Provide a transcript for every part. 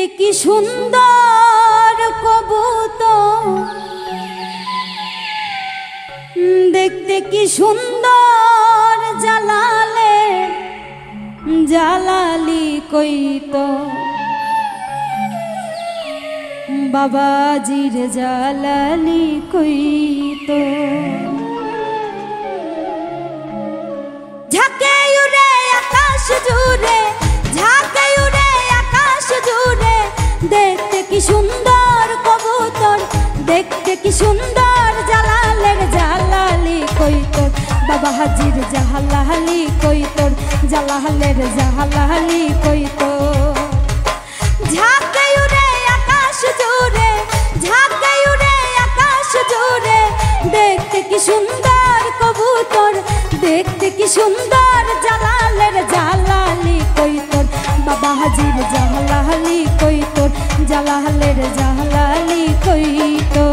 দেখতে কি সুন্দর কবুতর, দেখতে কি সুন্দর জালালে জালালি কইতো বাবাজির জালালি কইতো। ঝাঁকে উড়ে আকাশ জুড়ে, ঝাঁকে উড়ে আকাশ জুড়ে, দেখতে কি সুন্দর কবুতর, দেখতে কি সুন্দর জালালের জালালি কইতো বাবাজির জালালি কইতো, জালালের জালালি কইতো। ঝাঁকে উড়ে আকাশ জুড়ে, ঝাঁকে উড়ে আকাশ জুড়ে, দেখতে কি সুন্দর কবুতর, দেখতে কি সুন্দর জালালের জালালি কইতো বাবাজির জালালি কইতো, জালালের জালালি কইতো।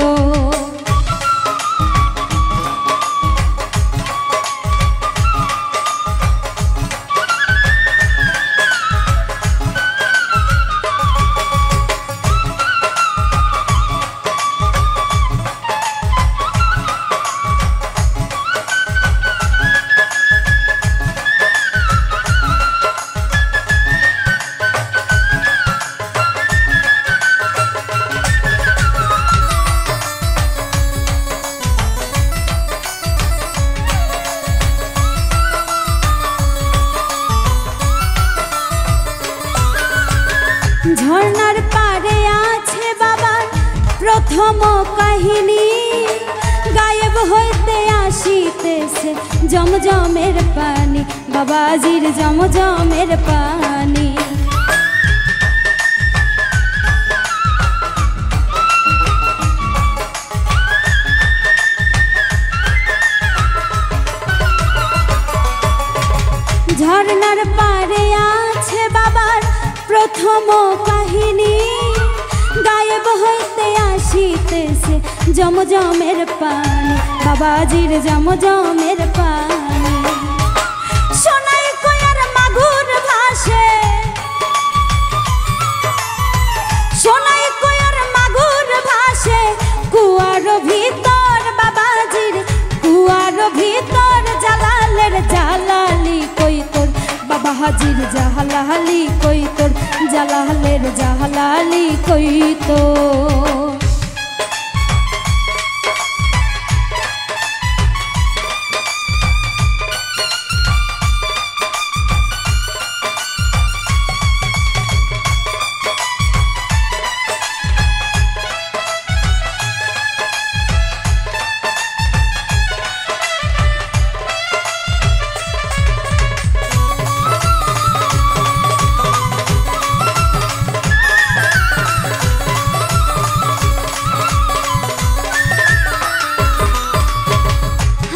ঝর্ণার পারে আছে বাবার প্রথম কাহিনী, গায়েব হইতে আসিতেছে জমজমের পানি, বাবাজির জমজমের পানি। ঝর্ণার পারে আছে বাবার প্রথম কাহিনী, গায়েব হইতে আসিতেছে জমজমের পানি, বাবাজির জমজমের পানি। সোনাই কয়ার মাগুর ভাসে, সোনাই কয়ার মাগুর ভাসে, কুয়ার ভিতর বাবাজির, কুয়ার ভিতর জালালের জালালি কইতো বাবাজির জালালি কইতো, জালালের জালালি কইতো।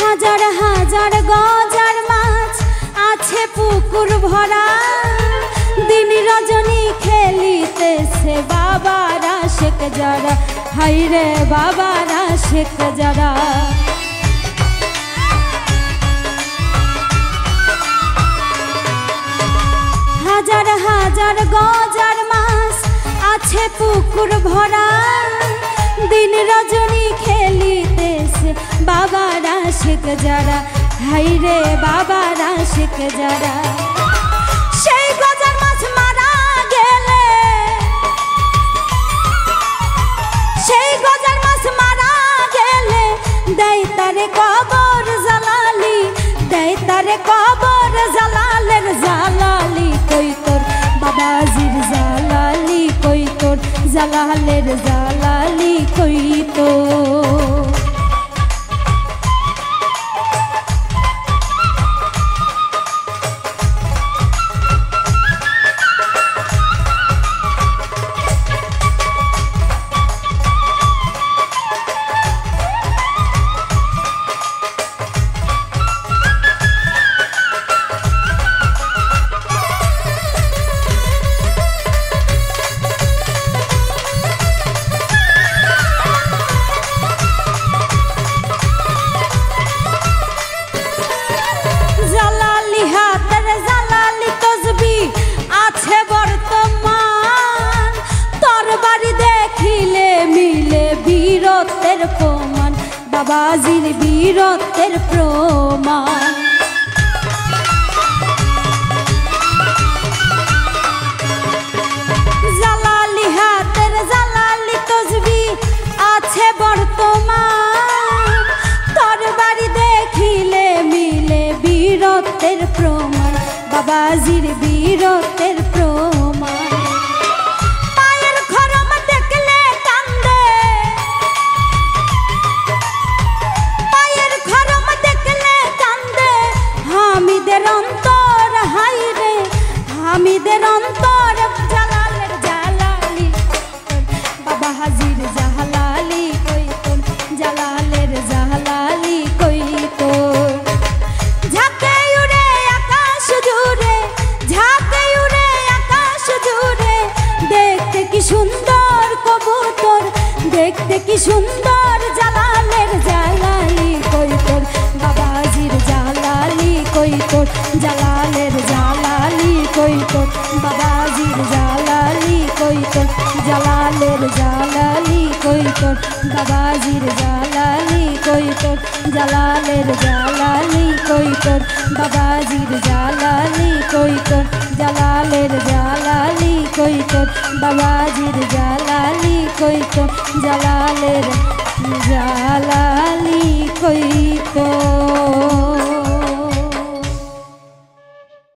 হাজার হাজার গজার মাছ আছে পুকুর ভরা, দিন রজনী খেলিতেছে বাবারা শেখ যারা, হাইরে বাবারা শেখ যারা। হাজার হাজার গজার মাছ আছে পুকুর ভরা, দিন রজনী খেলিতেছে বাবারা শেখ যারা, হাইরে বাবারা শেখ যারা। সেই গজার মাছ মারা গেলে, সেই গজার মাছ মারা গেলে, দেয় তারে কবর জালালি, দেয় তারে কবর জালালের জালালি কইতো বাবাজির জালালি কইতো, জালালের জালালি কইতো। প্রমাণ, বাবাজির বীরত্বের প্রমাণ। জালালি হাতের জালালি তসবি আছে বর্তমান, তরবারি দেখিলে মিলে বীরত্বের প্রমাণ, বাবাজির বীরত্বের প্রমাণ। পায়ের খরম দেখলে কান্দে, পায়ের খরম দেখলে কান্দে হামিদের অন্তর, হাইরে হামিদের অন্তর। জালালের জালালি বাবা হাজির জালালি কই তোর, জালালের জালালি কই তোর। ঝাঁকে উড়ে আকাশ জুড়ে, ঝাঁকে উড়ে আকাশ জুড়ে, দেখতে কি সুন্দর কবুতর, দেখতে কি সুন্দর। জালালের জালালি কই তোর, বাবাজির জালালি কই তোর, জালালের জালালি কই তোর, বাবাজির জালালি কই তোর, জালালের জালালি কই তোর, বাবাজির জালালি কই তোর, জালালের জালালি কই তোর, বাবাজির জালালি কই তোর, জালালের জালালি কই তোর, বাবাজির জালালি কই তোর, জালালের জালালি কই তোর।